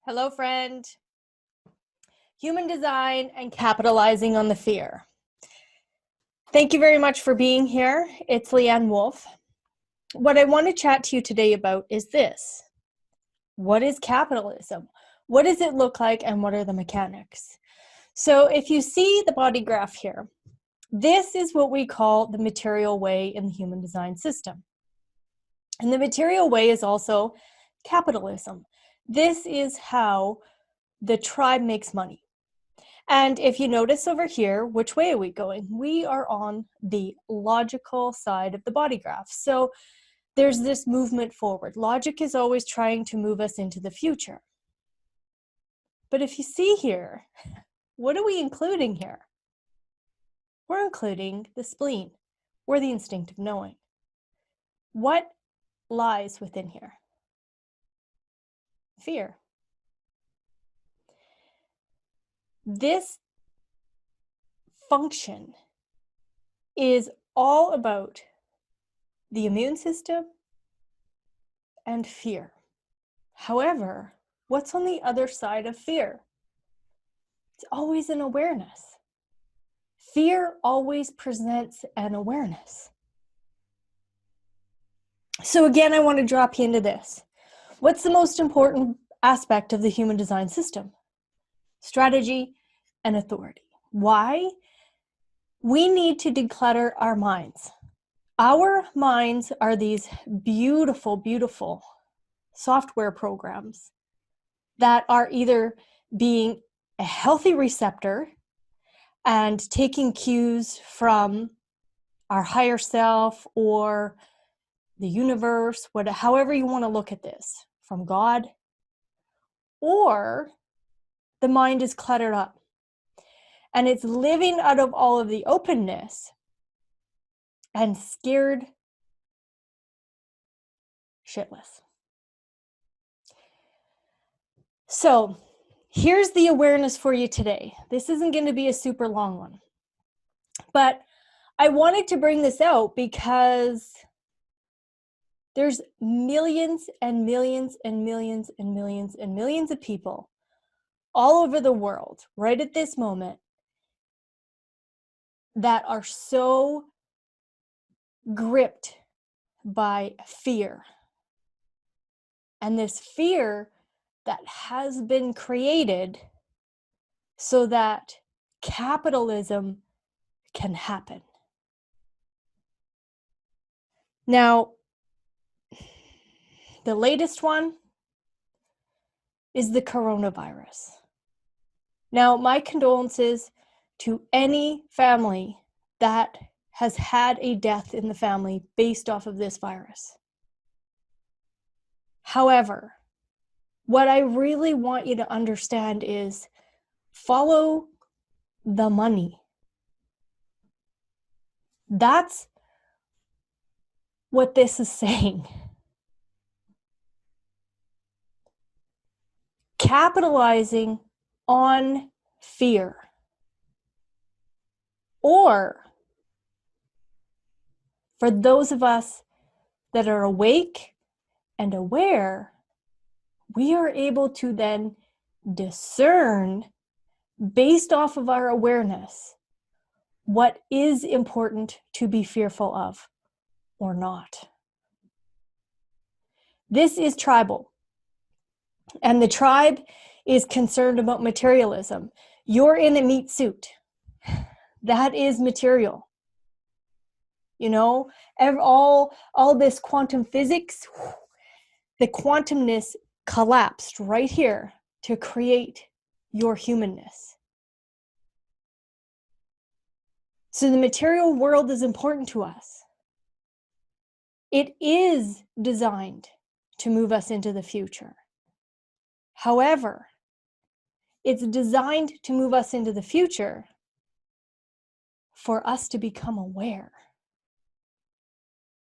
Hello, friend. Human design and capitalizing on the fear. Thank you very much for being here. It's Leanne Wolf. What I want to chat to you today about is this. What is capitalism? What does it look like and what are the mechanics? So if you see the body graph here, this is what we call the material way in the human design system. And the material way is also capitalism. This is how the tribe makes money. And if you notice over here, which way are we going? We are on the logical side of the body graph. So there's this movement forward. Logic is always trying to move us into the future. But if you see here, what are we including here? We're including the spleen, or the instinct of knowing. What lies within here? Fear. This function is all about the immune system and fear. However, what's on the other side of fear? It's always an awareness. Fear always presents an awareness. So again, I want to drop you into this. What's the most important aspect of the human design system? Strategy and authority. Why? We need to declutter our minds. Our minds are these beautiful, beautiful software programs that are either being a healthy receptor and taking cues from our higher self or the universe, however you want to look at this, from God, or the mind is cluttered up and it's living out of all of the openness and scared shitless. So here's the awareness for you today. This isn't going to be a super long one, but I wanted to bring this out because there's millions and millions and millions and millions and millions of people all over the world right at this moment that are so gripped by fear. And this fear that has been created so that capitalism can happen. Now, the latest one is the coronavirus. Now, my condolences to any family that has had a death in the family based off of this virus. However, what I really want you to understand is follow the money. That's what this is saying. Capitalizing on fear. Or for those of us that are awake and aware, we are able to then discern based off of our awareness what is important to be fearful of or not. This is tribal, and the tribe is concerned about materialism. You're in a meat suit. That is material. You know, all this quantum physics, the quantumness collapsed right here to create your humanness. So the material world is important to us. It is designed to move us into the future. However, it's designed to move us into the future for us to become aware.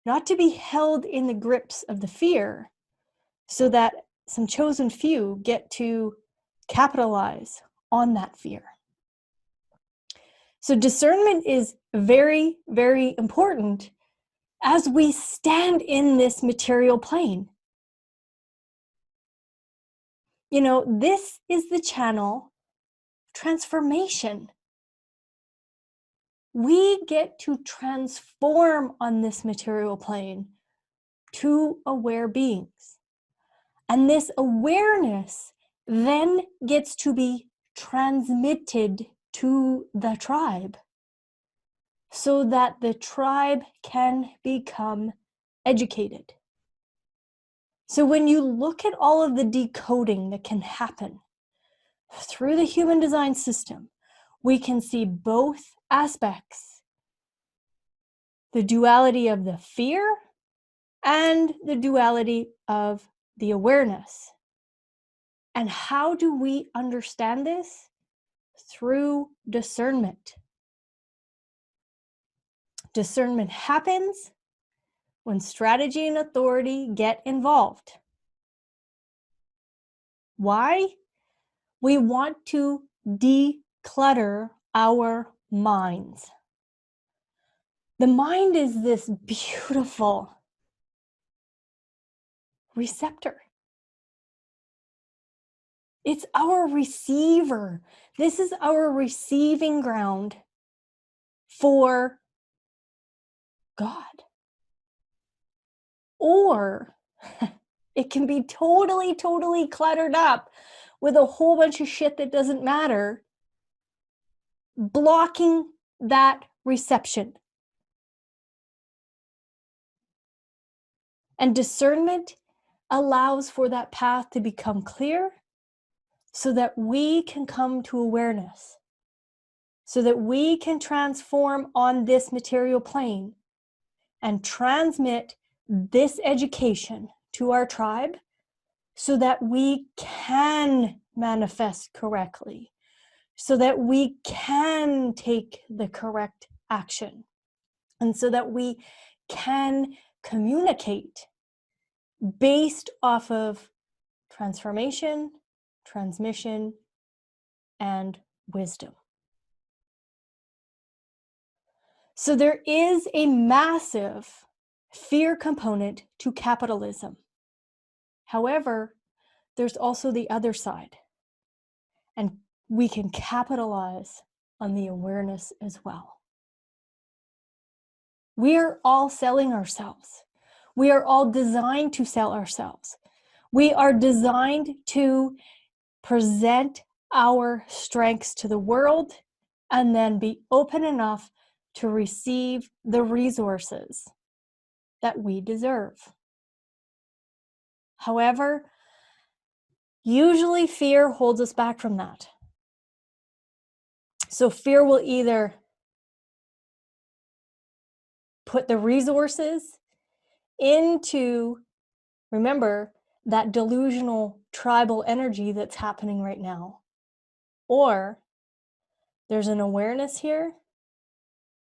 Not to be held in the grips of the fear so that some chosen few get to capitalize on that fear. So discernment is very, very important as we stand in this material plane. This is the channel transformation. We get to transform on this material plane to aware beings. And this awareness then gets to be transmitted to the tribe so that the tribe can become educated. So when you look at all of the decoding that can happen through the human design system, we can see both aspects, the duality of the fear and the duality of the awareness. And how do we understand this? Through discernment. Discernment happens when strategy and authority get involved. Why? We want to declutter our minds. The mind is this beautiful receptor. It's our receiver. This is our receiving ground for God. Or it can be totally cluttered up with a whole bunch of shit that doesn't matter, blocking that reception. And discernment allows for that path to become clear so that we can come to awareness, so that we can transform on this material plane and transmit this education to our tribe so that we can manifest correctly, so that we can take the correct action, and so that we can communicate based off of transformation, transmission, and wisdom. So there is a massive fear component to capitalism. However, there's also the other side, and we can capitalize on the awareness as well. We are all selling ourselves. We are all designed to sell ourselves. We are designed to present our strengths to the world and then be open enough to receive the resources that we deserve. However, usually fear holds us back from that. So fear will either put the resources into, remember, that delusional tribal energy that's happening right now, or there's an awareness here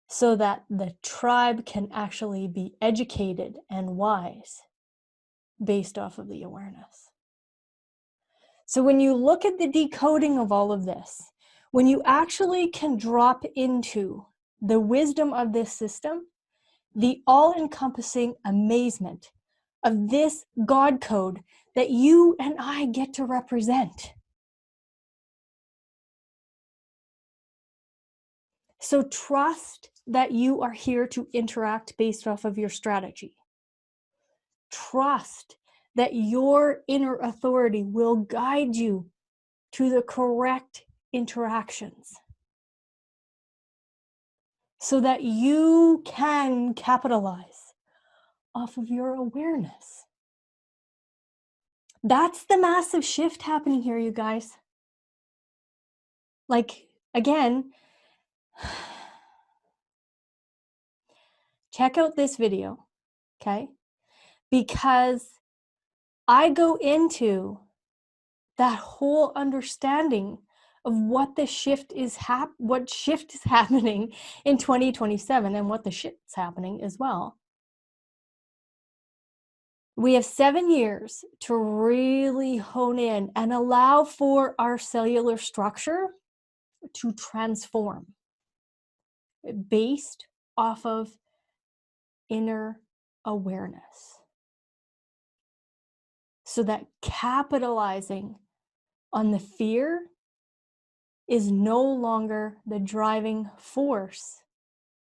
so that the tribe can actually be educated and wise based off of the awareness. So when you look at the decoding of all of this, when you actually can drop into the wisdom of this system, the all-encompassing amazement of this God code that you and I get to represent. So trust that you are here to interact based off of your strategy. Trust that your inner authority will guide you to the correct interactions so that you can capitalize off of your awareness. That's the massive shift happening here, you guys. Like, again, check out this video, okay? Because I go into that whole understanding of what the shift is what shift is happening in 2027 and what the shift's happening as well. We have 7 years to really hone in and allow for our cellular structure to transform based off of inner awareness. So that capitalizing on the fear is no longer the driving force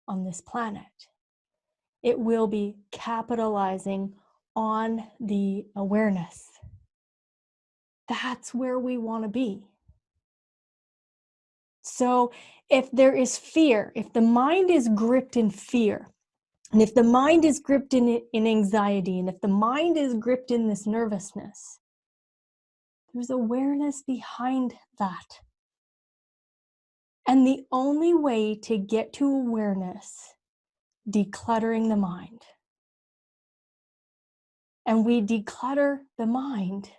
on this planet. It will be capitalizing on the awareness. That's where we want to be. So if there is fear, if the mind is gripped in fear, and if the mind is gripped in anxiety, and if the mind is gripped in this nervousness, there's awareness behind that. And the only way to get to awareness, decluttering the mind. And we declutter the mind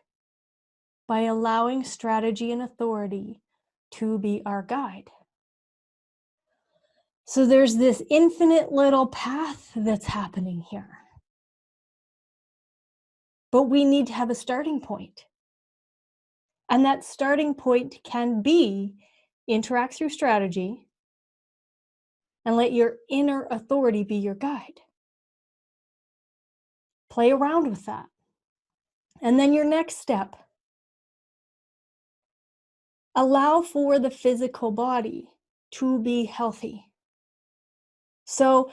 by allowing strategy and authority to be our guide. So there's this infinite little path that's happening here. But we need to have a starting point. And that starting point can be interact through strategy and let your inner authority be your guide. Play around with that. And then your next step, allow for the physical body to be healthy. So,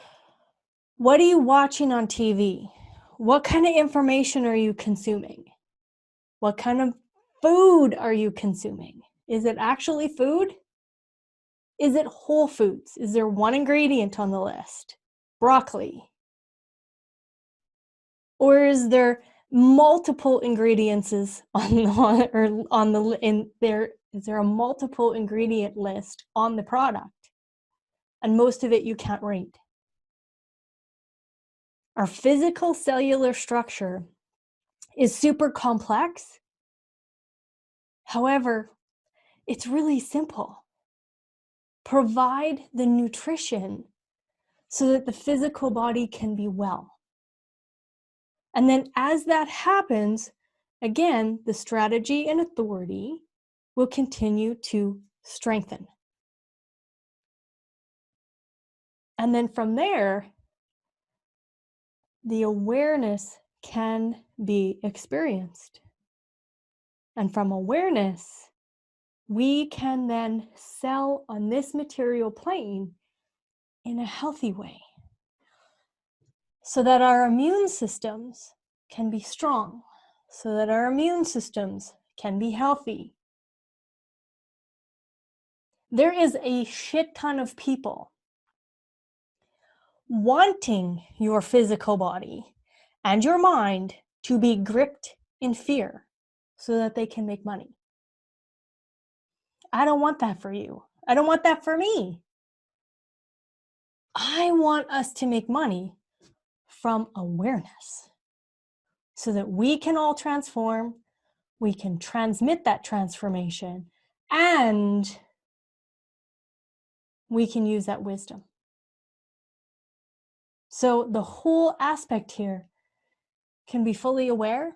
what are you watching on TV? What kind of information are you consuming? What kind of food are you consuming? Is it actually food? Is it whole foods? Is there one ingredient on the list? Broccoli. Or is there multiple ingredients is there a multiple ingredient list on the product? And most of it you can't read. Our physical cellular structure is super complex. However, it's really simple. Provide the nutrition so that the physical body can be well. And then as that happens, again, the strategy and authority will continue to strengthen. And then from there, the awareness can be experienced. And from awareness, we can then sell on this material plane in a healthy way so that our immune systems can be strong, so that our immune systems can be healthy. There is a shit ton of people wanting your physical body and your mind to be gripped in fear so that they can make money. I don't want that for you. I don't want that for me. I want us to make money from awareness so that we can all transform, we can transmit that transformation, and we can use that wisdom. So the whole aspect here can be fully aware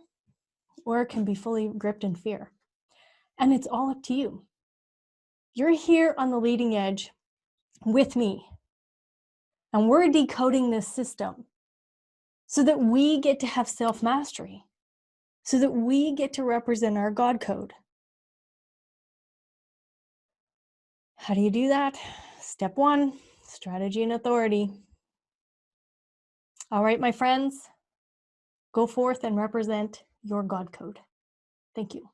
or it can be fully gripped in fear. And it's all up to you. You're here on the leading edge with me. And we're decoding this system so that we get to have self-mastery, so that we get to represent our God code. How do you do that? Step 1, strategy and authority. All right, my friends, go forth and represent your God code. Thank you.